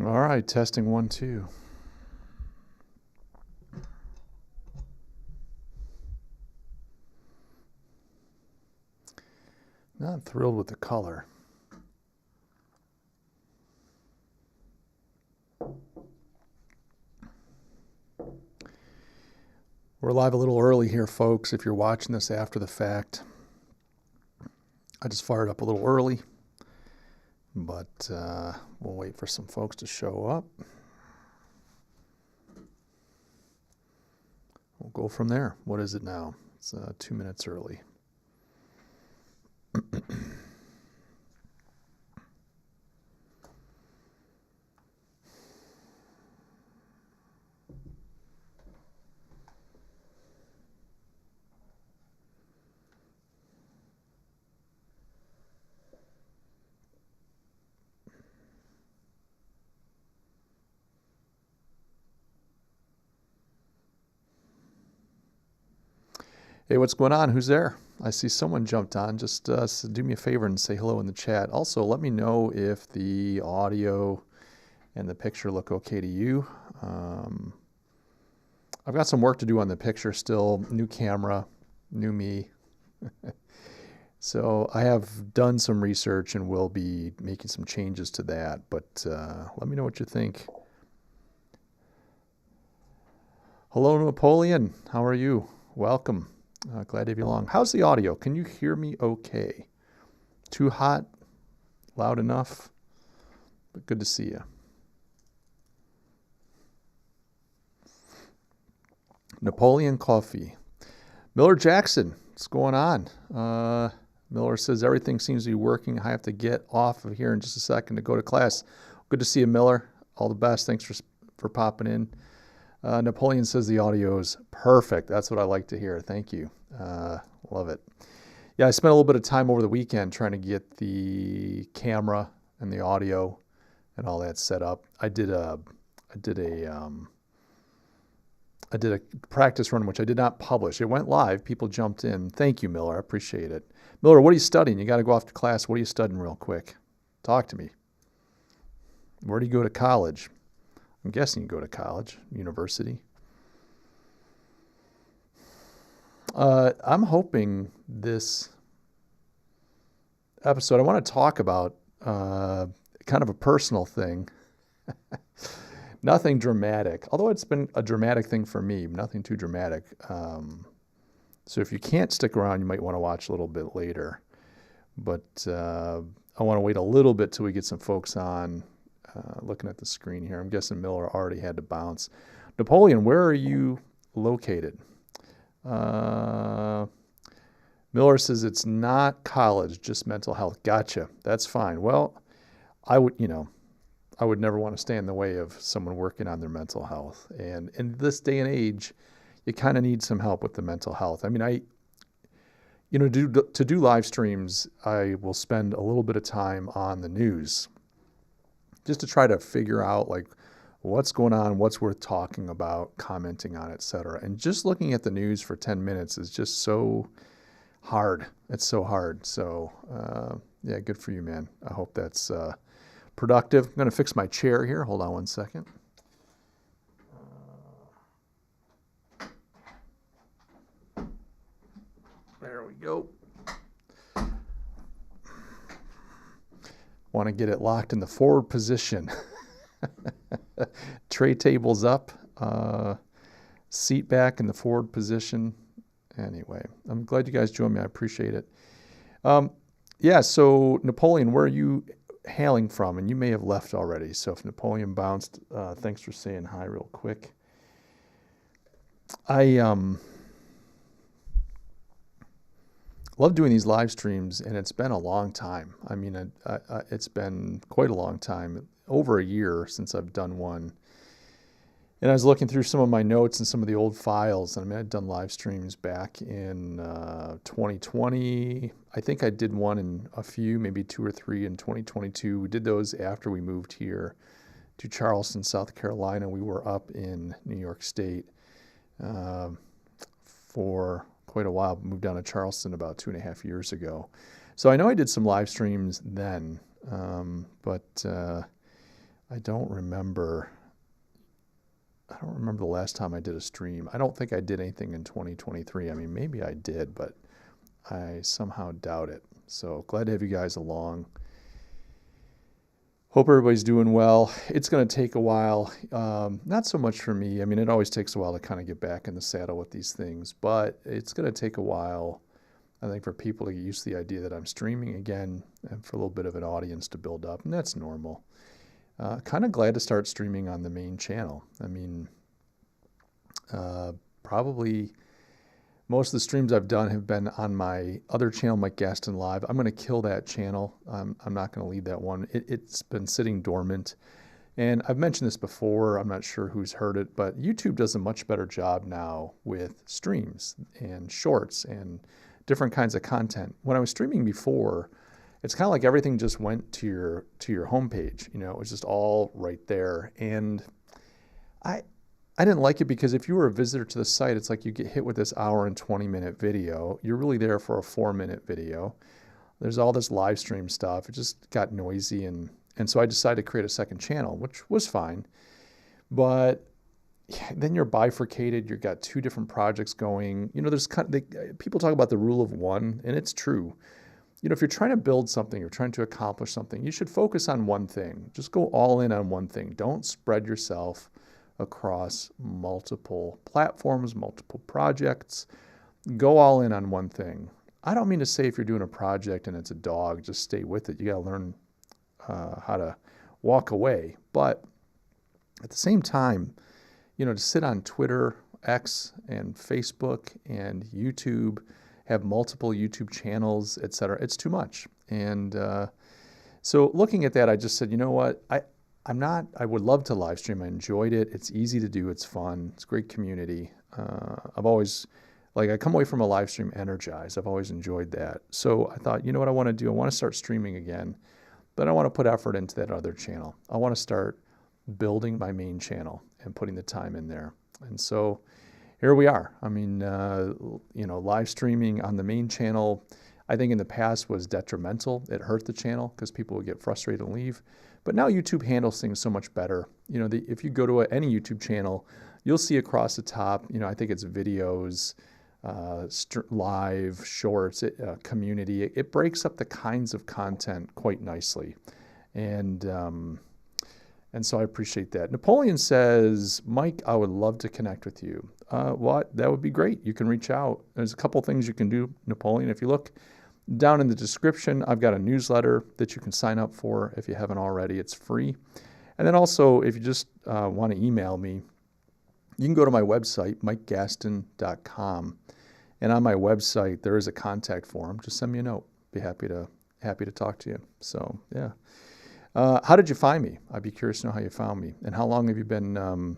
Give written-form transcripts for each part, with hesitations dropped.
All right, testing 1, 2. Not thrilled with the color. We're live a little early here, folks, if you're watching this after the fact. I just fired up a little early, but we'll wait for some folks to show up. We'll go from there. What is it now? It's 2 minutes early. Hey, what's going on? Who's there? I see someone jumped on. Just do me a favor and say hello in the chat. Also, let me know if the audio and the picture look okay to you. I've got some work to do on the picture still. New camera, new me. So I have done some research and will be making some changes to that. But let me know what you think. Hello, Napoleon. How are you? Welcome. Glad to have you along. How's the audio? Can you hear me okay? Too hot? Loud enough? But good to see you. Napoleon Coffee. Miller Jackson, what's going on? Miller says everything seems to be working. I have to get off of here in just a second to go to class. Good to see you, Miller. All the best. Thanks for popping in. Napoleon says the audio is perfect. That's what I like to hear. Thank you. Love it. Yeah, I spent a little bit of time over the weekend trying to get the camera and the audio and all that set up. I did a practice run, which I did not publish. It went live. People jumped in. Thank you, Miller. I appreciate it. Miller, what are you studying? You got to go off to class. What are you studying real quick? Talk to me. Where do you go to college? I'm guessing you go to college, university. I'm hoping this episode, I want to talk about kind of a personal thing. Nothing dramatic, although it's been a dramatic thing for me, nothing too dramatic. So if you can't stick around, you might want to watch a little bit later. But I want to wait a little bit till we get some folks on. Looking at the screen here, I'm guessing Miller already had to bounce. Napoleon, where are you located? Miller says it's not college, just mental health. Gotcha. That's fine. Well, I would never want to stand in the way of someone working on their mental health. And in this day and age, you kind of need some help with the mental health. I mean, to do live streams, I will spend a little bit of time on the news, just to try to figure out like what's going on, what's worth talking about, commenting on, et cetera. And just looking at the news for 10 minutes is just so hard. It's so hard. So yeah, good for you, man. I hope that's productive. I'm going to fix my chair here. Hold on one second. There we go. Want to get it locked in the forward position. Tray tables up, seat back in the forward position. Anyway, I'm glad you guys joined me. I appreciate it. Yeah, so Napoleon, where are you hailing from? And you may have left already. So if Napoleon bounced, thanks for saying hi real quick. I love doing these live streams, and it's been a long time. I mean, it's been quite a long time, over a year since I've done one. And I was looking through some of my notes and some of the old files. And I mean, I'd done live streams back in 2020. I think I did one in a few, maybe 2 or 3 in 2022. We did those after we moved here to Charleston, South Carolina. We were up in New York State for quite a while. Moved down to Charleston about 2.5 years ago. So I know I did some live streams then, but I don't remember the last time I did a stream. I don't think I did anything in 2023. I mean, maybe I did, but I somehow doubt it. So glad to have you guys along. Hope everybody's doing well. It's going to take a while. Not so much for me. I mean, it always takes a while to kind of get back in the saddle with these things, but it's going to take a while, I think, for people to get used to the idea that I'm streaming again and for a little bit of an audience to build up, and that's normal. Kind of glad to start streaming on the main channel. I mean, probably most of the streams I've done have been on my other channel, Mike Gaston Live. I'm going to kill that channel. I'm not going to leave that one. It's been sitting dormant. And I've mentioned this before. I'm not sure who's heard it, but YouTube does a much better job now with streams and shorts and different kinds of content. When I was streaming before, it's kind of like everything just went to your homepage. You know, it was just all right there. And I didn't like it because if you were a visitor to the site, it's like you get hit with this hour and 20-minute video. You're really there for a 4-minute video. There's all this live stream stuff. It just got noisy, and so I decided to create a second channel, which was fine. But then you're bifurcated. You've got 2 different projects going. You know, there's people talk about the rule of 1, and it's true. You know, if you're trying to build something, you're trying to accomplish something, you should focus on one thing. Just go all in on one thing. Don't spread yourself across multiple platforms, multiple projects. Go all in on one thing. I don't mean to say if you're doing a project and it's a dog, just stay with it. You got to learn how to walk away. But at the same time, you know, to sit on Twitter, X, and Facebook and YouTube, have multiple YouTube channels, etc., it's too much. And so looking at that, I just said, you know what? I would love to live stream. I enjoyed it. It's easy to do. It's fun. It's a great community. I've always, I come away from a live stream energized. I've always enjoyed that. So I thought, you know what I want to do? I want to start streaming again, but I want to put effort into that other channel. I want to start building my main channel and putting the time in there. And so here we are. I mean, you know, live streaming on the main channel, I think in the past was detrimental. It hurt the channel because people would get frustrated and leave. But now YouTube handles things so much better. You know, if you go to any YouTube channel, you'll see across the top, you know, I think it's videos, live, shorts, community. It breaks up the kinds of content quite nicely. And so I appreciate that. Napoleon says, Mike, I would love to connect with you. Well, that would be great. You can reach out. There's a couple things you can do, Napoleon. If you look down in the description, I've got a newsletter that you can sign up for if you haven't already. It's free. And then also, if you just want to email me, you can go to my website, mikegaston.com. And on my website, there is a contact form. Just send me a note. Be happy to talk to you. So, yeah. How did you find me? I'd be curious to know how you found me. And how long have you been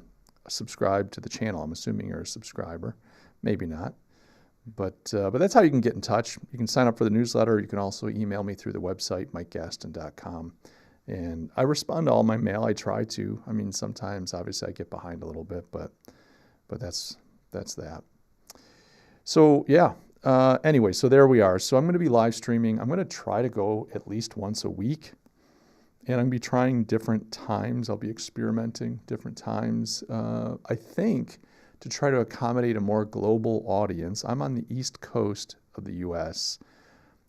subscribed to the channel? I'm assuming you're a subscriber. Maybe not. But that's how you can get in touch. You can sign up for the newsletter. You can also email me through the website, mikegaston.com. And I respond to all my mail. I try to. I mean, sometimes, obviously, I get behind a little bit, but that's that. So, yeah. Anyway, so there we are. So I'm going to be live streaming. I'm going to try to go at least once a week. And I'm going to be trying different times. I'll be experimenting different times. I think to try to accommodate a more global audience. I'm on the East Coast of the U.S.,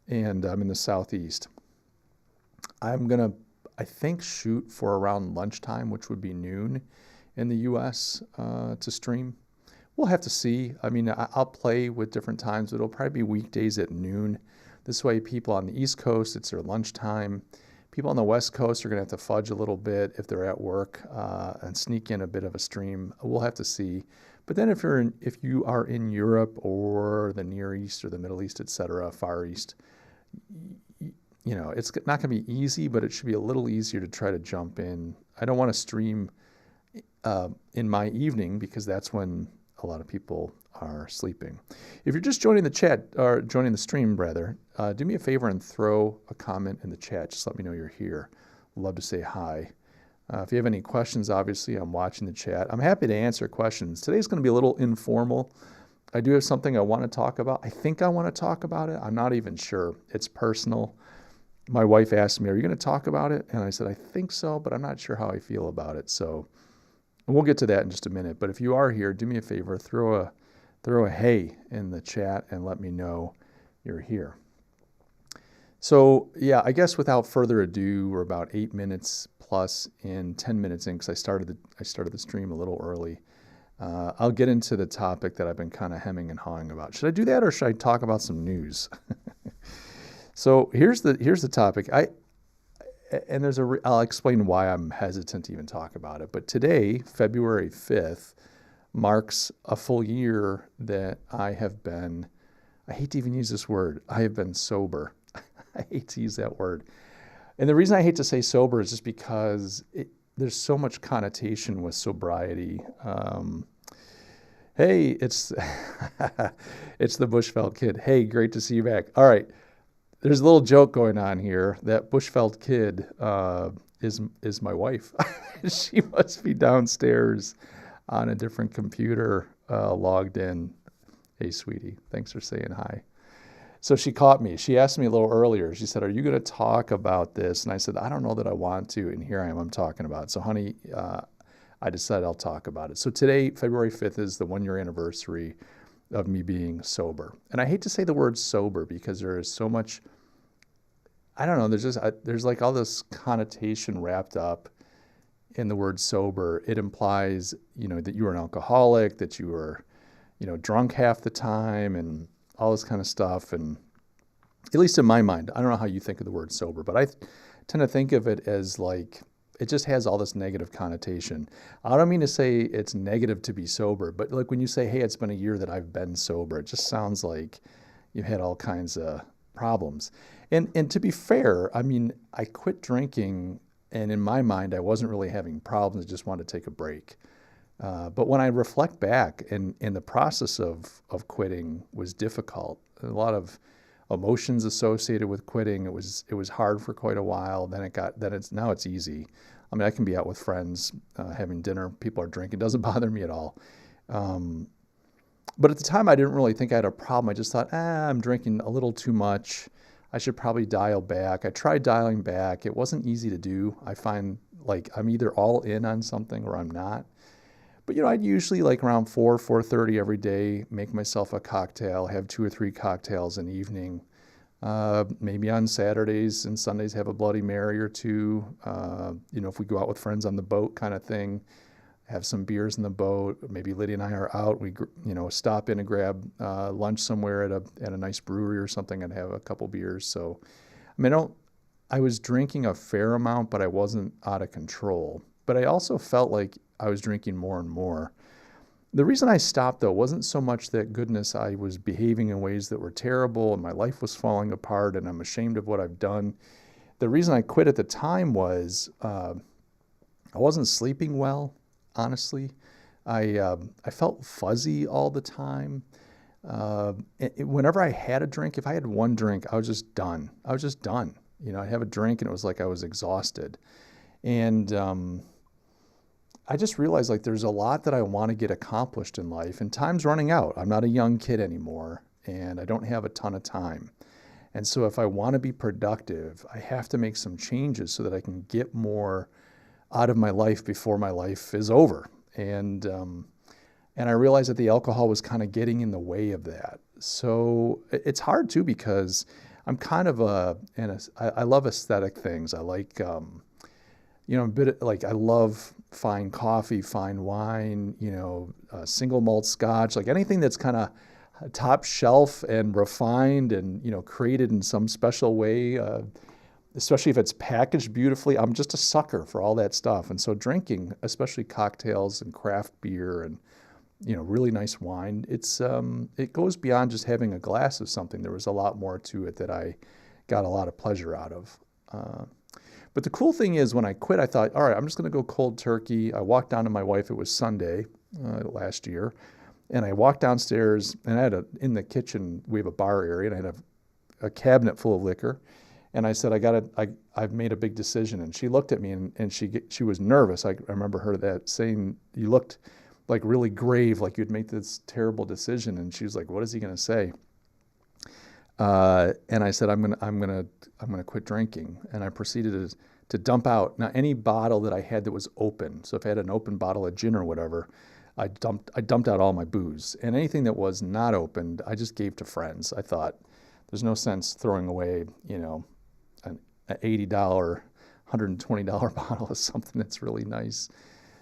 and I'm in the Southeast. I'm going to, I think, shoot for around lunchtime, which would be noon in the U.S. To stream. We'll have to see. I mean, I'll play with different times. It'll probably be weekdays at noon. This way, people on the East Coast, it's their lunchtime. People on the West Coast are going to have to fudge a little bit if they're at work and sneak in a bit of a stream. We'll have to see. But then if you are in Europe or the Near East or the Middle East, etc., Far East, you know, it's not going to be easy, but it should be a little easier to try to jump in. I don't want to stream in my evening because that's when a lot of people are sleeping. If you're just joining the chat, or joining the stream rather, do me a favor and throw a comment in the chat. Just let me know you're here. Love to say hi. If you have any questions, obviously, I'm watching the chat. I'm happy to answer questions. Today's going to be a little informal. I do have something I want to talk about. I think I want to talk about it. I'm not even sure. It's personal. my wife asked me, are you going to talk about it? And I said, I think so, but I'm not sure how I feel about it. So we'll get to that in just a minute. But if you are here, do me a favor, throw a hey in the chat and let me know you're here. So yeah, I guess without further ado, we're about 8 minutes plus in, 10 minutes in, because I started the stream a little early. I'll get into the topic that I've been kind of hemming and hawing about. Should I do that, or should I talk about some news? So here's the topic. I'll explain why I'm hesitant to even talk about it. But today, February 5th, marks a full year that I hate to even use this word, I have been sober. I hate to use that word. And the reason I hate to say sober is just because there's so much connotation with sobriety. Hey, it's it's the Bushveld kid. Hey, great to see you back. All right. There's a little joke going on here. That Bushveld kid is my wife. She must be downstairs on a different computer, logged in. Hey, sweetie, thanks for saying hi. So she caught me. She asked me a little earlier. She said, are you going to talk about this? And I said, I don't know that I want to. And here I am, I'm talking about it. So honey, I decided I'll talk about it. So today, February 5th, is the 1-year anniversary of me being sober. And I hate to say the word sober because there is so much, I don't know, there's like all this connotation wrapped up in the word sober. It implies, that you were an alcoholic, that you were, drunk half the time and all this kind of stuff. And at least in my mind, I don't know how you think of the word sober, but I tend to think of it as like, it just has all this negative connotation. I don't mean to say it's negative to be sober, but like when you say, hey, it's been a year that I've been sober, it just sounds like you've had all kinds of problems. And to be fair, I mean, I quit drinking, and in my mind, I wasn't really having problems. I just wanted to take a break. But when I reflect back, and the process of quitting was difficult. A lot of emotions associated with quitting. It was hard for quite a while. Now it's easy. I mean, I can be out with friends, having dinner. People are drinking. It doesn't bother me at all. But at the time, I didn't really think I had a problem. I just thought, I'm drinking a little too much. I should probably dial back. I tried dialing back. It wasn't easy to do. I find like I'm either all in on something or I'm not. But, I'd usually like around 4:30 every day, make myself a cocktail, have 2 or 3 cocktails an evening. Maybe on Saturdays and Sundays have a Bloody Mary or 2. If we go out with friends on the boat kind of thing, have some beers in the boat. Maybe Lydia and I are out. We, stop in and grab lunch somewhere at a nice brewery or something and have a couple beers. So, I mean, I was drinking a fair amount, but I wasn't out of control. But I also felt like I was drinking more and more. The reason I stopped, though, wasn't so much that, goodness, I was behaving in ways that were terrible and my life was falling apart and I'm ashamed of what I've done. The reason I quit at the time was I wasn't sleeping well, honestly. I felt fuzzy all the time. Whenever I had a drink, if I had one drink, I was just done. I'd have a drink and it was like I was exhausted. And I just realized like there's a lot that I want to get accomplished in life, and time's running out. I'm not a young kid anymore, and I don't have a ton of time. And so if I want to be productive, I have to make some changes so that I can get more out of my life before my life is over. And I realized that the alcohol was kind of getting in the way of that. So it's hard too, because I'm kind of I love aesthetic things. I like, I love fine coffee, fine wine, single malt scotch, like anything that's kind of top shelf and refined and, created in some special way, especially if it's packaged beautifully. I'm just a sucker for all that stuff. And so drinking, especially cocktails and craft beer and, really nice wine, it goes beyond just having a glass of something. There was a lot more to it that I got a lot of pleasure out of. But the cool thing is when I quit, I thought, all right, I'm just going to go cold turkey. I walked down to my wife. It was Sunday last year. And I walked downstairs, and in the kitchen, we have a bar area, and I had a cabinet full of liquor. And I said, I've made a big decision. And she looked at me, and she was nervous. I remember her saying, you looked like really grave, like you'd made this terrible decision. And she was like, what is he going to say? And I said, I'm gonna quit drinking. And I proceeded to dump out now any bottle that I had that was open. So if I had an open bottle of gin or whatever, I dumped out all my booze. And anything that was not opened, I just gave to friends. I thought there's no sense throwing away, an $80, $120 bottle of something that's really nice.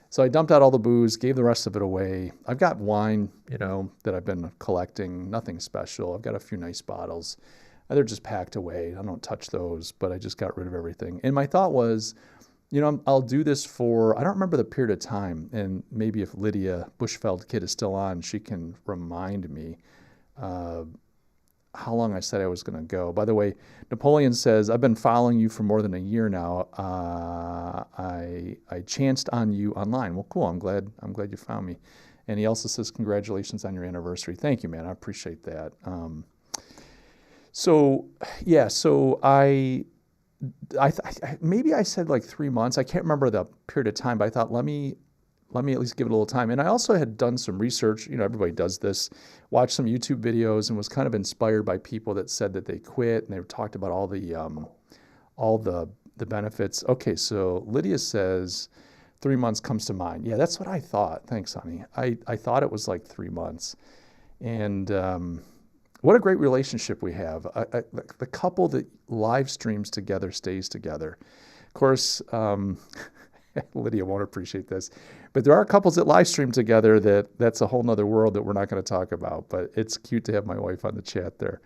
So I dumped out all the booze, gave the rest of it away. I've got wine, that I've been collecting, nothing special. I've got a few nice bottles. They're just packed away. I don't touch those, but I just got rid of everything. And my thought was, I'll do this for, I don't remember the period of time, and maybe if Lydia Bushfeld Kid is still on, she can remind me how long I said I was going to go. By the way, Napoleon says, I've been following you for more than a year now. I chanced on you online. Well, cool. I'm glad you found me. And he also says, congratulations on your anniversary. Thank you, man. I appreciate that. So maybe I said like 3 months. I can't remember the period of time, but I thought, let me at least give it a little time. And I also had done some research. Everybody does this. Watched some YouTube videos and was kind of inspired by people that said that they quit, and they talked about all the benefits. Okay, so Lydia says 3 months comes to mind. Yeah, that's what I thought. Thanks, honey. I thought it was like 3 months. And what a great relationship we have. The couple that live streams together stays together. Of course, Lydia won't appreciate this, but there are couples that live stream together that's a whole nother world that we're not going to talk about, but it's cute to have my wife on the chat there.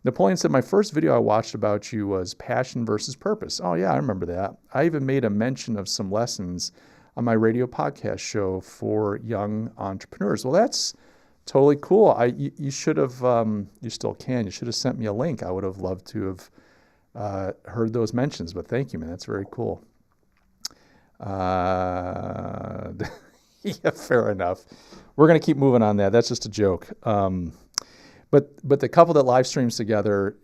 Napoleon said, my first video I watched about you was passion versus purpose. Oh yeah, I remember that. I even made a mention of some lessons on my radio podcast show for young entrepreneurs. Well, that's totally cool. You should have, you still can, you should have sent me a link. I would have loved to have heard those mentions, but thank you, man. That's very cool. Yeah, fair enough. We're going to keep moving on that. That's just a joke. But the couple that live streams together,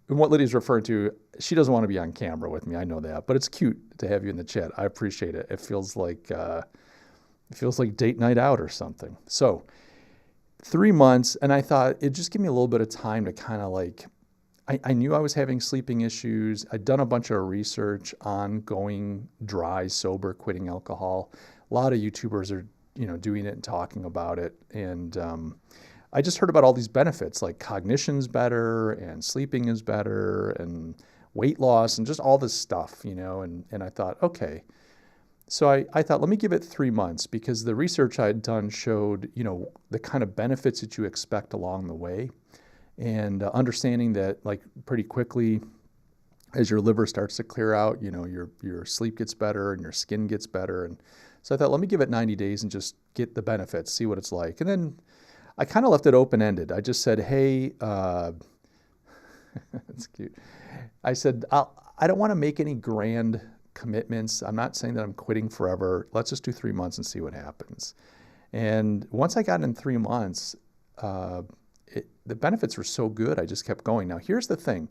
what Lydia's referring to, she doesn't want to be on camera with me. I know that, but it's cute to have you in the chat. I appreciate it. It feels like date night out or something. So 3 months, and I thought it'd just give me a little bit of time to kind of like, I knew I was having sleeping issues. I'd done a bunch of research on going dry, sober, quitting alcohol. A lot of YouTubers are, doing it and talking about it. And I just heard about all these benefits, like cognition's better and sleeping is better and weight loss and just all this stuff, and I thought, okay. So I thought, let me give it 3 months, because the research I had done showed, the kind of benefits that you expect along the way. And understanding that, like, pretty quickly, as your liver starts to clear out, your sleep gets better and your skin gets better. And so I thought, let me give it 90 days and just get the benefits, see what it's like. And then I kind of left it open-ended. I just said, hey, that's cute. I said, I don't want to make any grand commitments. I'm not saying that I'm quitting forever. Let's just do 3 months and see what happens. And once I got in 3 months, the benefits were so good, I just kept going. Now, here's the thing.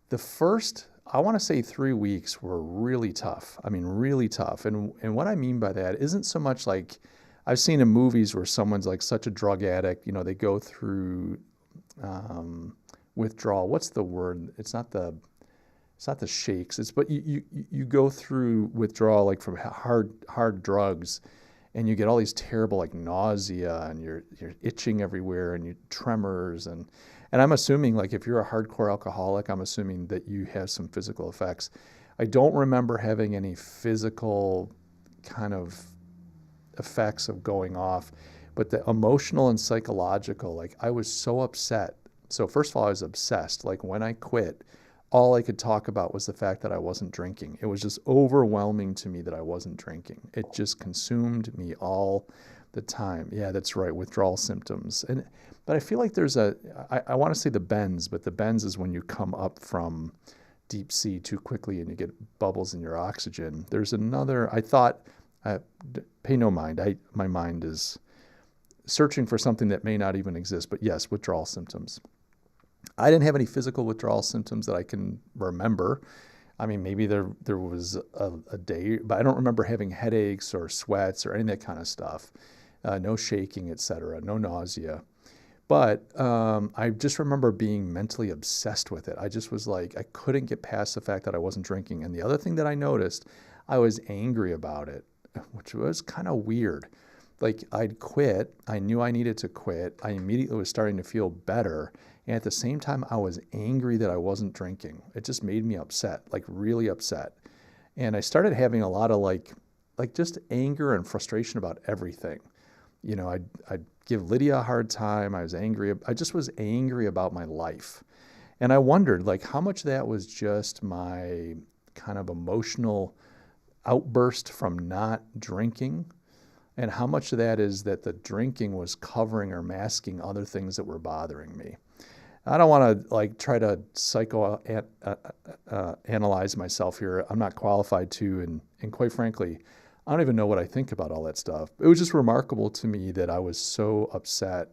The first, I want to say 3 weeks were really tough. I mean, really tough. And what I mean by that isn't so much like I've seen in movies where someone's like such a drug addict, they go through withdrawal. What's the word? It's not the shakes. But you go through withdrawal like from hard drugs. And you get all these terrible like nausea and you're itching everywhere and you tremors and I'm assuming, like, if you're a hardcore alcoholic, I'm assuming that you have some physical effects. I don't remember having any physical kind of effects of going off, but the emotional and psychological, like, I was so upset. So first of all, I was obsessed. Like, when I quit, all I could talk about was the fact that I wasn't drinking. It was just overwhelming to me that I wasn't drinking. It just consumed me all the time. Yeah, that's right, withdrawal symptoms. But I feel like there's I want to say the bends, but the bends is when you come up from deep sea too quickly and you get bubbles in your oxygen. There's another, I thought, pay no mind. My mind is searching for something that may not even exist, but yes, withdrawal symptoms. I didn't have any physical withdrawal symptoms that I can remember. I mean, maybe there was a day, but I don't remember having headaches or sweats or any of that kind of stuff. No shaking, etc., no nausea. But I just remember being mentally obsessed with it. I just was like, I couldn't get past the fact that I wasn't drinking. And the other thing that I noticed, I was angry about it, which was kind of weird. Like I'd quit. I knew I needed to quit. I immediately was starting to feel better. And at the same time, I was angry that I wasn't drinking. It just made me upset, like really upset. And I started having a lot of like just anger and frustration about everything. You know, I'd give Lydia a hard time. I was angry. I just was angry about my life. And I wondered like how much of that was just my kind of emotional outburst from not drinking, and how much of that is that the drinking was covering or masking other things that were bothering me. I don't want to like try to analyze myself here. I'm not qualified to, and quite frankly, I don't even know what I think about all that stuff. It was just remarkable to me that I was so upset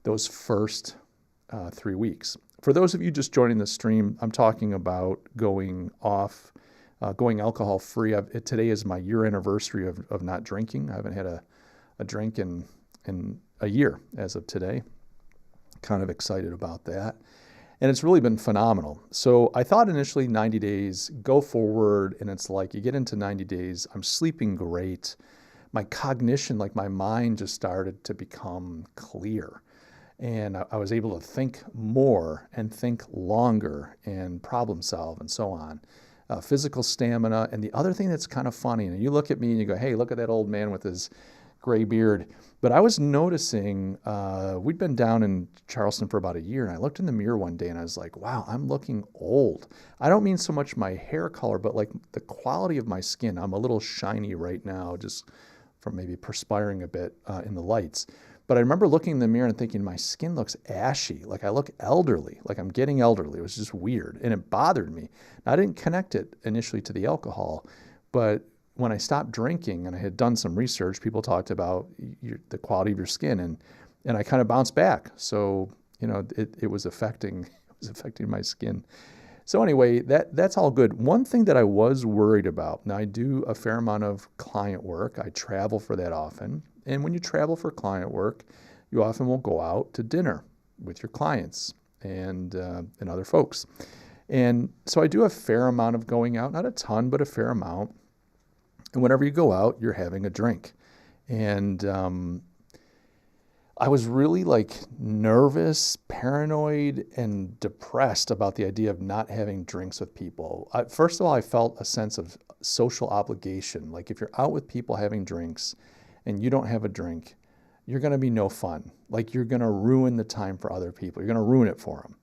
those first 3 weeks. For those of you just joining the stream, I'm talking about going alcohol free. Today is my year anniversary of not drinking. I haven't had a drink in a year as of today. Kind of excited about that. And it's really been phenomenal. So I thought initially 90 days, go forward, and it's like you get into 90 days, I'm sleeping great. My cognition, like my mind just started to become clear. And I was able to think more and think longer and problem solve and so on. Physical stamina. And the other thing that's kind of funny, and you look at me and you go, hey, look at that old man with his gray beard. But I was noticing, we'd been down in Charleston for about a year, and I looked in the mirror one day and I was like, wow, I'm looking old. I don't mean so much my hair color, but like the quality of my skin. I'm a little shiny right now, just from maybe perspiring a bit in the lights. But I remember looking in the mirror and thinking, my skin looks ashy, like I look elderly, like I'm getting elderly. It was just weird, and it bothered me. Now, I didn't connect it initially to the alcohol, but when I stopped drinking and I had done some research, people talked about the quality of your skin, and I kind of bounced back. So, you know, it was affecting my skin. So anyway, that's all good. One thing that I was worried about, now I do a fair amount of client work. I travel for that often. And when you travel for client work, you often will go out to dinner with your clients and other folks. And so I do a fair amount of going out, not a ton, but a fair amount. And whenever you go out, you're having a drink. And I was really like nervous, paranoid, and depressed about the idea of not having drinks with people. First of all, I felt a sense of social obligation. Like if you're out with people having drinks and you don't have a drink, you're going to be no fun. Like you're going to ruin the time for other people. You're going to ruin it for them.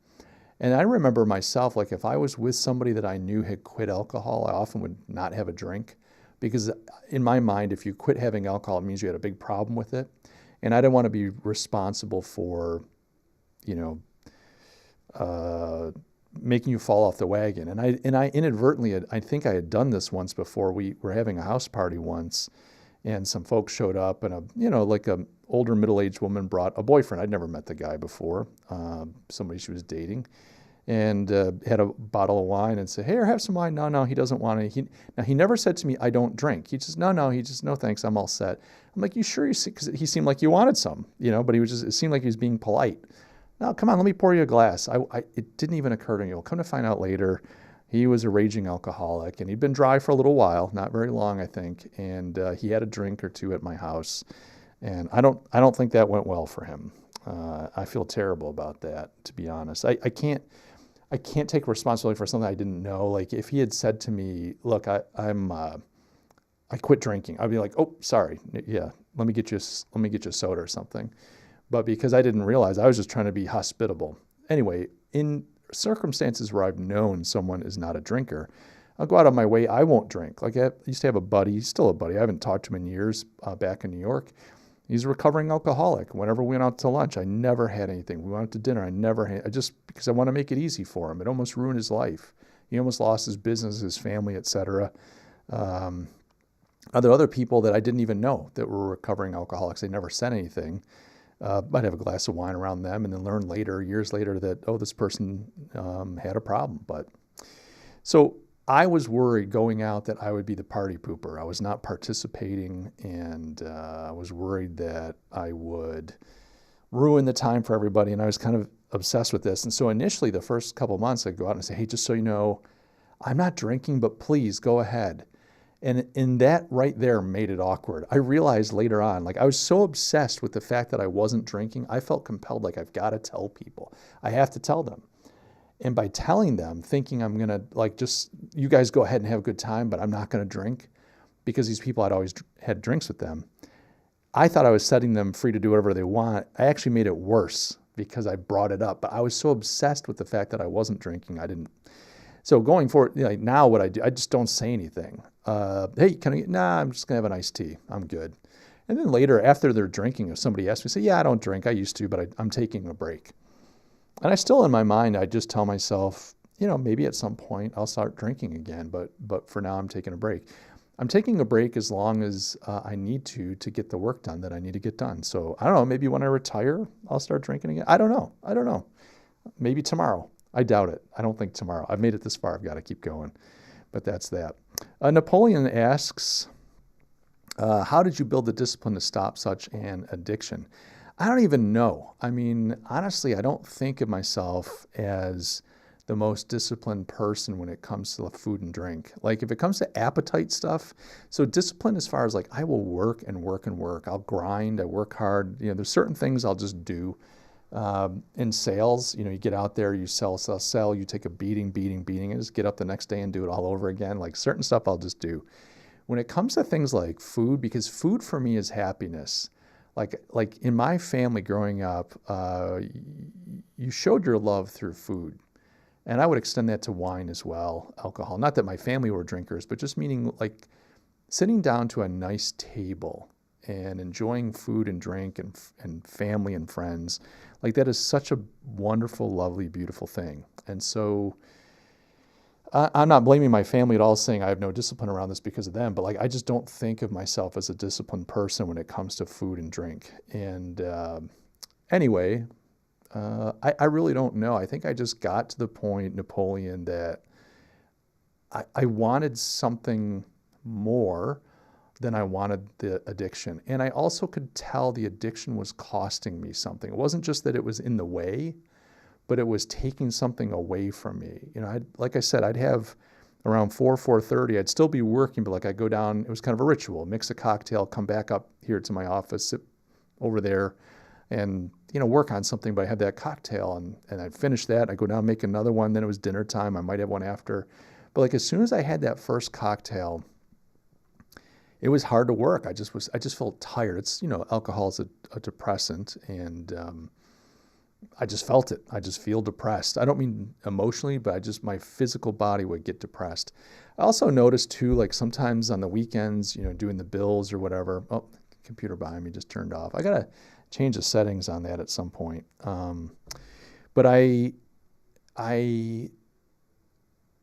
And I remember myself, like if I was with somebody that I knew had quit alcohol, I often would not have a drink. Because in my mind, if you quit having alcohol, it means you had a big problem with it. And I didn't want to be responsible for, making you fall off the wagon. And I inadvertently, I think I had done this once before. We were having a house party once, and some folks showed up, and like a older middle-aged woman brought a boyfriend. I'd never met the guy before, somebody she was dating. And had a bottle of wine and said, hey, have some wine. No, he doesn't want any. Now, he never said to me, I don't drink. He just, no, thanks, I'm all set. I'm like, you sure? Because he seemed like you wanted some, but it seemed like he was being polite. No, come on, let me pour you a glass. It didn't even occur to me. We'll come to find out later, he was a raging alcoholic, and he'd been dry for a little while, not very long, I think. And he had a drink or two at my house. And I don't think that went well for him. I feel terrible about that, to be honest. I can't take responsibility for something I didn't know. Like if he had said to me, look, I quit drinking, I'd be like, oh, sorry. Yeah. Let me get you a soda or something. But because I didn't realize, I was just trying to be hospitable. Anyway, in circumstances where I've known someone is not a drinker, I'll go out of my way. I won't drink. Like I used to have a buddy, he's still a buddy. I haven't talked to him in years back in New York. He's a recovering alcoholic. Whenever we went out to lunch, I never had anything. We went out to dinner, because I want to make it easy for him. It almost ruined his life. He almost lost his business, his family, etc. Other people that I didn't even know that were recovering alcoholics, they never said anything. I'd have a glass of wine around them and then learn later, years later, that, this person had a problem. So I was worried going out that I would be the party pooper. I was not participating, and I was worried that I would ruin the time for everybody. And I was kind of obsessed with this. And so initially, the first couple of months, I'd go out and say, hey, just so you know, I'm not drinking, but please go ahead. And in that right there made it awkward. I realized later on, like I was so obsessed with the fact that I wasn't drinking, I felt compelled, like I've got to tell people. I have to tell them. And by telling them, thinking I'm going to like just, you guys go ahead and have a good time, but I'm not going to drink, because these people I'd always had drinks with them. I thought I was setting them free to do whatever they want. I actually made it worse because I brought it up. But I was so obsessed with the fact that I wasn't drinking, I didn't. So going forward, like now what I do, I just don't say anything. Hey, can I get, nah, I'm just going to have an iced tea. I'm good. And then later, after they're drinking, if somebody asks me, say, yeah, I don't drink. I used to, but I'm taking a break. And I still, in my mind, I just tell myself, you know, maybe at some point I'll start drinking again. But for now, I'm taking a break. I'm taking a break as long as I need to get the work done that I need to get done. So I don't know, maybe when I retire, I'll start drinking again. I don't know. Maybe tomorrow. I doubt it. I don't think tomorrow. I've made it this far. I've got to keep going. But that's that. Napoleon asks, how did you build the discipline to stop such an addiction? I don't even know. I mean, honestly, I don't think of myself as the most disciplined person when it comes to food and drink. Like if it comes to appetite stuff, so discipline as far as like I will work and work and work. I'll grind, I work hard. You know, there's certain things I'll just do. In sales, you know, you get out there, you sell, you take a beating, and just get up the next day and do it all over again. Like certain stuff I'll just do. When it comes to things like food, because food for me is happiness. Like in my family growing up, you showed your love through food. And I would extend that to wine as well, alcohol. Not that my family were drinkers, but just meaning like sitting down to a nice table and enjoying food and drink and family and friends. Like that is such a wonderful, lovely, beautiful thing. And so I'm not blaming my family at all, saying I have no discipline around this because of them, but like I just don't think of myself as a disciplined person when it comes to food and drink. And anyway, I really don't know. I think I just got to the point, Napoleon, that I wanted something more than I wanted the addiction. And I also could tell the addiction was costing me something. It wasn't just that it was in the way, but it was taking something away from me. You know, like I said, I'd have around 4:30, I'd still be working, but like I'd go down, it was kind of a ritual, mix a cocktail, come back up here to my office, sit over there and, you know, work on something, but I had that cocktail and I'd finish that. I'd go down, make another one. Then it was dinner time. I might have one after. But like as soon as I had that first cocktail, it was hard to work. I just felt tired. It's, you know, alcohol is a depressant, and I just felt it. I just feel depressed. I don't mean emotionally, but my physical body would get depressed. I also noticed too, like sometimes on the weekends, you know, doing the bills or whatever. Oh, the computer behind me just turned off. I gotta change the settings on that at some point. But I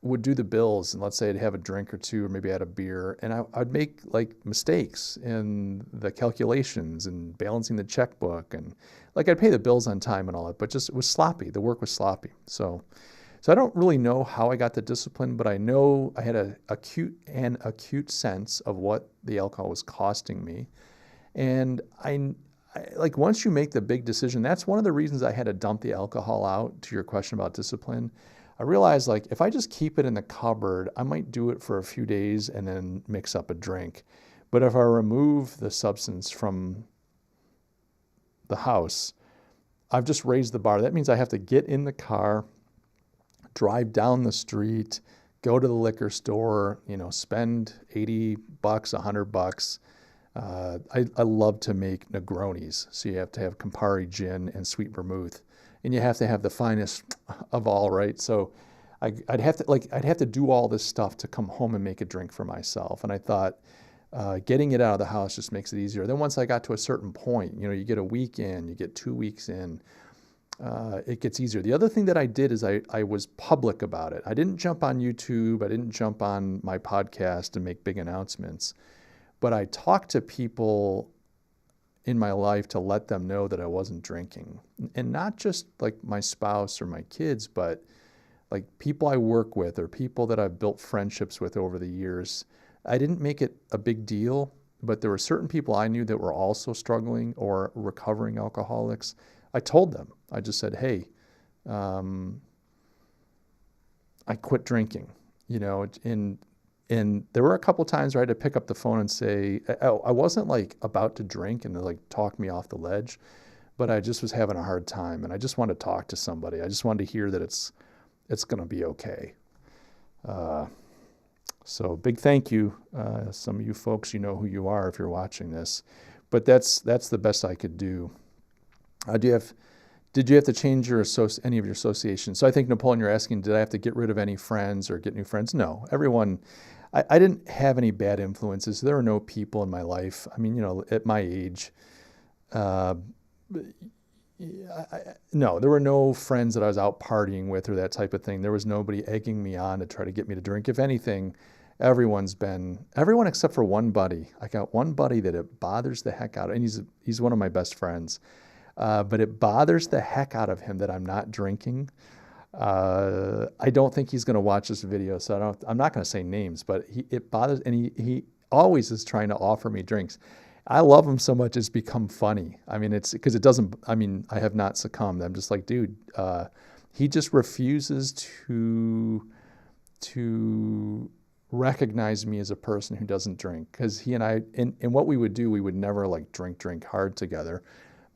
would do the bills, and let's say I'd have a drink or two, or maybe I had a beer, and I'd make like mistakes in the calculations and balancing the checkbook, and like I'd pay the bills on time and all that, but just it was sloppy. The work was sloppy. So I don't really know how I got the discipline, but I know I had an acute sense of what the alcohol was costing me, and I like once you make the big decision, that's one of the reasons I had to dump the alcohol out. To your question about discipline, I realized like if I just keep it in the cupboard, I might do it for a few days and then mix up a drink. But if I remove the substance from the house, I've just raised the bar. That means I have to get in the car, drive down the street, go to the liquor store, you know, spend $80, $100. I love to make Negronis. So you have to have Campari gin and sweet vermouth. And you have to have the finest of all, right? So I'd have to do all this stuff to come home and make a drink for myself. And I thought getting it out of the house just makes it easier. Then once I got to a certain point, you know, you get a week in, you get 2 weeks in, it gets easier. The other thing that I did is I was public about it. I didn't jump on YouTube. I didn't jump on my podcast and make big announcements. But I talked to people in my life to let them know that I wasn't drinking. And not just like my spouse or my kids, but like people I work with or people that I've built friendships with over the years. I didn't make it a big deal, but there were certain people I knew that were also struggling or recovering alcoholics. I told them. I just said, hey, I quit drinking, and there were a couple times where I had to pick up the phone and say, oh, I wasn't like about to drink and like talk me off the ledge, but I just was having a hard time and I just wanted to talk to somebody. I just wanted to hear that it's going to be okay. So big thank you. Some of you folks, you know who you are if you're watching this, but that's the best I could do. Did you have to change any of your associations? So I think, Napoleon, you're asking, did I have to get rid of any friends or get new friends? No, everyone. I didn't have any bad influences. There were no people in my life. I mean, at my age, no, there were no friends that I was out partying with or that type of thing. There was nobody egging me on to try to get me to drink. If anything, everyone except for one buddy. I got one buddy that it bothers the heck out of, and he's one of my best friends. But it bothers the heck out of him that I'm not drinking. I don't think he's going to watch this video, so I'm not going to say names, but it bothers, and he always is trying to offer me drinks. I love him so much it's become funny. I mean, it's because it doesn't, I mean, I have not succumbed. I'm just like, dude, he just refuses to recognize me as a person who doesn't drink. Because he and I, and what we would do, we would never like drink hard together,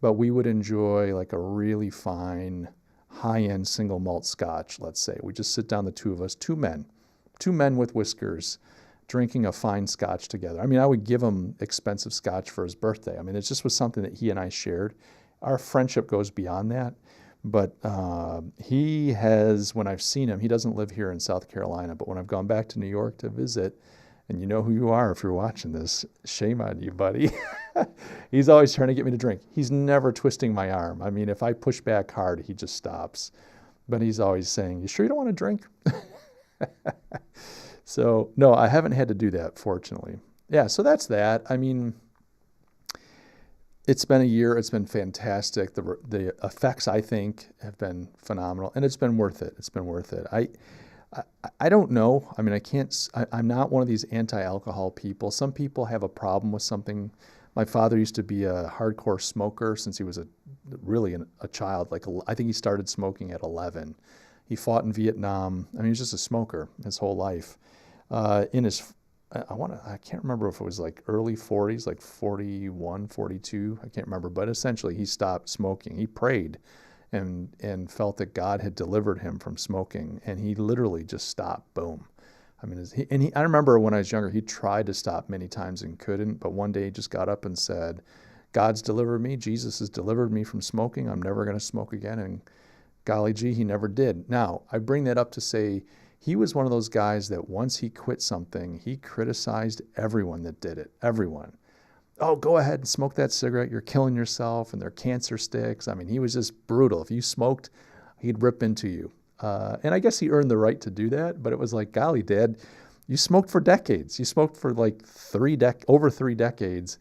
but we would enjoy like a really fine, high-end single malt scotch, let's say. We just sit down, the two of us, two men with whiskers, drinking a fine scotch together. I mean, I would give him expensive scotch for his birthday. I mean, it just was something that he and I shared. Our friendship goes beyond that. But he has, when I've seen him, he doesn't live here in South Carolina, but when I've gone back to New York to visit, and you know who you are if you're watching this, shame on you, buddy. He's always trying to get me to drink. He's never twisting my arm. I mean, if I push back hard, he just stops. But he's always saying, you sure you don't want to drink? So, no, I haven't had to do that, fortunately. Yeah, so that's that. I mean, it's been a year. It's been fantastic. The effects, I think, have been phenomenal, and it's been worth it. It's been worth it. I don't know. I mean, I'm not one of these anti-alcohol people. Some people have a problem with something. My father used to be a hardcore smoker since he was really a child. Like, I think he started smoking at 11. He fought in Vietnam. I mean, he was just a smoker his whole life. I can't remember if it was like early 40s, like 41, 42. I can't remember, but essentially he stopped smoking. He prayed and felt that God had delivered him from smoking, and he literally just stopped. Boom. I mean, I remember when I was younger, he tried to stop many times and couldn't, but one day he just got up and said, God's delivered me. Jesus has delivered me from smoking. I'm never going to smoke again. And golly gee, he never did. Now, I bring that up to say he was one of those guys that once he quit something, he criticized everyone that did it. Everyone. Oh, go ahead and smoke that cigarette. You're killing yourself, and they're cancer sticks. I mean, he was just brutal. If you smoked, he'd rip into you. And I guess he earned the right to do that, but it was like, golly, Dad, you smoked for decades. You smoked for like over 3 decades.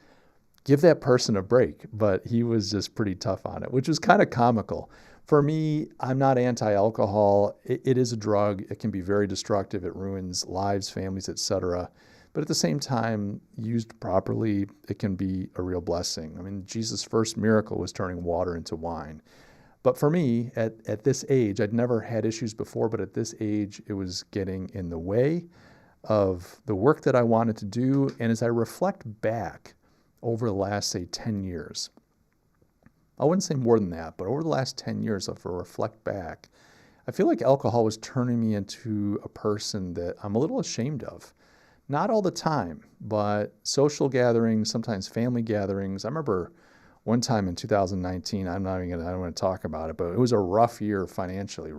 Give that person a break. But he was just pretty tough on it, which was kind of comical. For me, I'm not anti-alcohol. It is a drug. It can be very destructive. It ruins lives, families, etc. But at the same time, used properly, it can be a real blessing. I mean, Jesus' first miracle was turning water into wine. But for me, at this age, I'd never had issues before, but at this age, it was getting in the way of the work that I wanted to do. And as I reflect back over the last, say, 10 years, I wouldn't say more than that, but over the last 10 years, if I reflect back, I feel like alcohol was turning me into a person that I'm a little ashamed of. Not all the time, but social gatherings, sometimes family gatherings. I remember one time in 2019, I don't want to talk about it, but it was a rough year financially.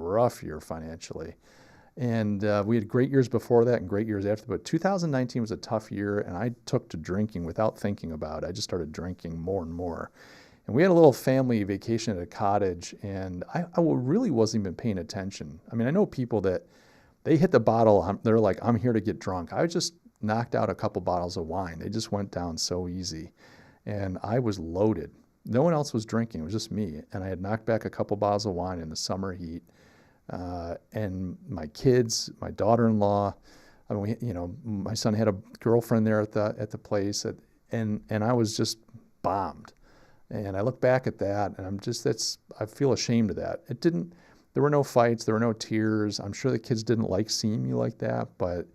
And we had great years before that and great years after, but 2019 was a tough year, and I took to drinking without thinking about it. I just started drinking more and more. And we had a little family vacation at a cottage, and I really wasn't even paying attention. I mean, I know people that they hit the bottle, they're like, I'm here to get drunk. I just knocked out a couple bottles of wine. They just went down so easy. And I was loaded. No one else was drinking. It was just me. And I had knocked back a couple bottles of wine in the summer heat. And my kids, my daughter-in-law, I mean, my son had a girlfriend there at the place, and I was just bombed. And I look back at that and I feel ashamed of that. There were no fights, there were no tears. I'm sure the kids didn't like seeing me like that, but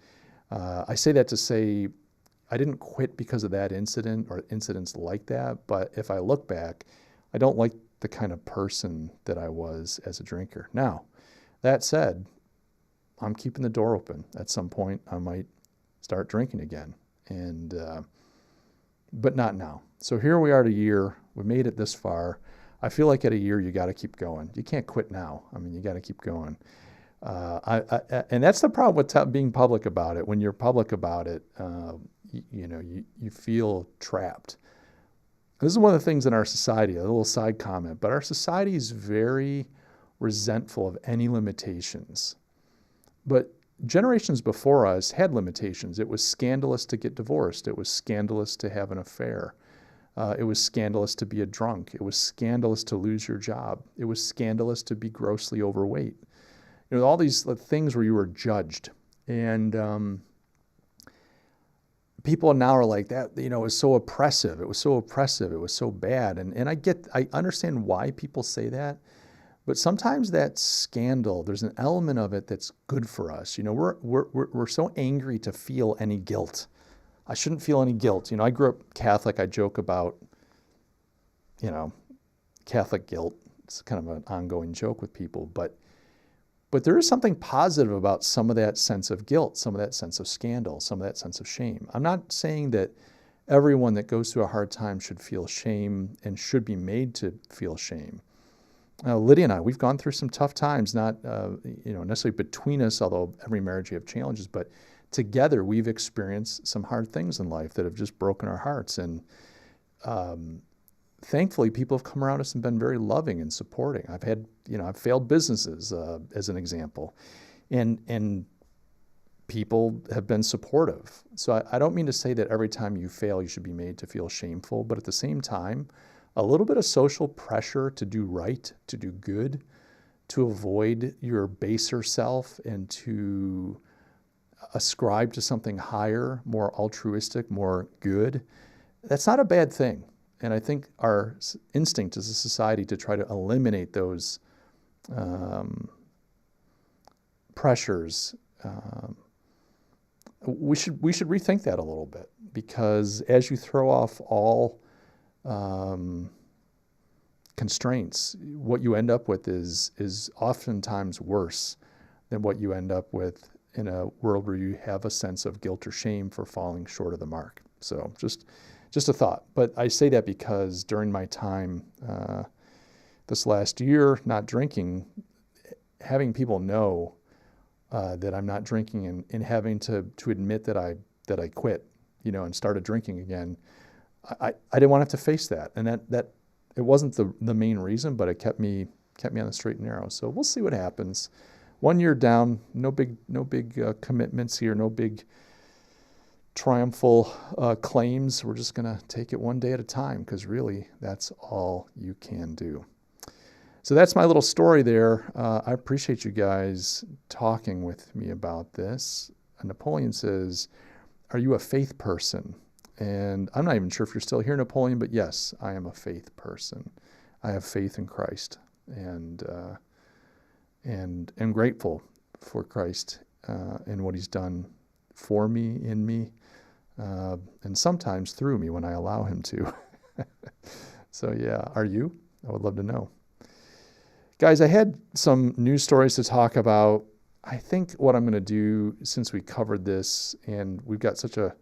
I say that to say I didn't quit because of that incident or incidents like that. But if I look back, I don't like the kind of person that I was as a drinker. Now, that said, I'm keeping the door open. At some point, I might start drinking again, but not now. So here we are at a year. We made it this far. I feel like at a year, you got to keep going. You can't quit now. I mean, you got to keep going. And that's the problem with being public about it. When you're public about it, you feel trapped. This is one of the things in our society, a little side comment, but our society is very resentful of any limitations. But generations before us had limitations. It was scandalous to get divorced. It was scandalous to have an affair. It was scandalous to be a drunk. It was scandalous to lose your job. It was scandalous to be grossly overweight. All these things where you were judged. And people now are like that, it was so oppressive. It was so oppressive. It was so bad. And I understand why people say that. But sometimes that scandal, there's an element of it that's good for us. We're so angry to feel any guilt. I shouldn't feel any guilt. I grew up Catholic. I joke about, Catholic guilt. It's kind of an ongoing joke with people. But there is something positive about some of that sense of guilt, some of that sense of scandal, some of that sense of shame. I'm not saying that everyone that goes through a hard time should feel shame and should be made to feel shame. Lydia and I, we've gone through some tough times, not necessarily between us, although every marriage you have challenges, but together we've experienced some hard things in life that have just broken our hearts. And thankfully, people have come around us and been very loving and supporting. I've failed businesses as an example, and people have been supportive. So I don't mean to say that every time you fail, you should be made to feel shameful, but at the same time, a little bit of social pressure to do right, to do good, to avoid your baser self and to ascribe to something higher, more altruistic, more good, that's not a bad thing. And I think our instinct as a society to try to eliminate those pressures, we should rethink that a little bit, because as you throw off all constraints, what you end up with is oftentimes worse than what you end up with in a world where you have a sense of guilt or shame for falling short of the mark. So just a thought. But I say that because during my time this last year not drinking, having people know that I'm not drinking and having to admit that I quit, and started drinking again, I didn't want to have to face that, and that it wasn't the main reason, but it kept me on the straight and narrow. So we'll see what happens. 1 year down, no big commitments here, no big triumphal claims. We're just gonna take it one day at a time, because really that's all you can do. So that's my little story there. I appreciate you guys talking with me about this. Napoleon says, "Are you a faith person?" And I'm not even sure if you're still here, Napoleon, but yes, I am a faith person. I have faith in Christ, and am grateful for Christ and what he's done for me, in me, and sometimes through me when I allow him to. So yeah, are you? I would love to know. Guys, I had some news stories to talk about. I think what I'm going to do, since we covered this and we've got such a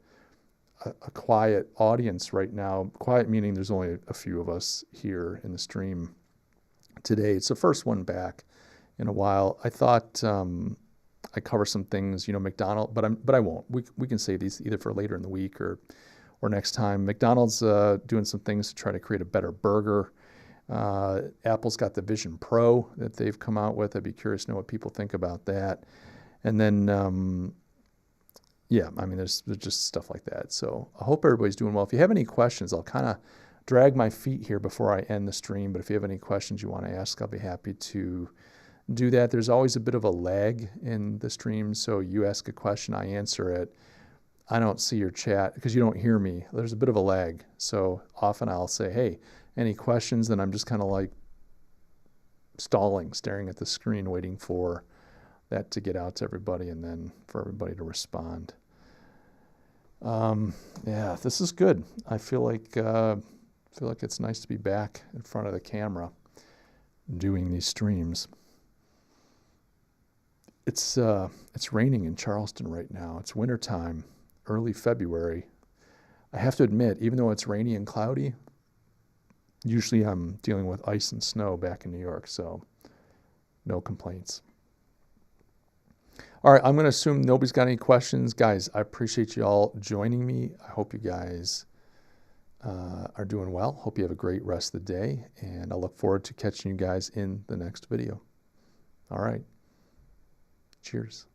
quiet audience right now, quiet meaning there's only a few of us here in the stream today. It's the first one back in a while. I thought I cover some things, McDonald's, but I won't. We can save these either for later in the week or next time. McDonald's doing some things to try to create a better burger. Apple's got the Vision Pro that they've come out with. I'd be curious to know what people think about that. And then, there's just stuff like that. So I hope everybody's doing well. If you have any questions, I'll kind of drag my feet here before I end the stream. But if you have any questions you want to ask, I'll be happy to do that. There's always a bit of a lag in the stream. So you ask a question, I answer it. I don't see your chat because you don't hear me. There's a bit of a lag. So often I'll say, hey, any questions, then I'm just kind of like stalling, staring at the screen, waiting for that to get out to everybody and then for everybody to respond. Yeah, this is good. I feel like it's nice to be back in front of the camera doing these streams. It's raining in Charleston right now. It's wintertime, early February. I have to admit, even though it's rainy and cloudy, usually I'm dealing with ice and snow back in New York, so no complaints. All right, I'm going to assume nobody's got any questions. Guys, I appreciate you all joining me. I hope you guys are doing well. Hope you have a great rest of the day, and I look forward to catching you guys in the next video. All right. Cheers.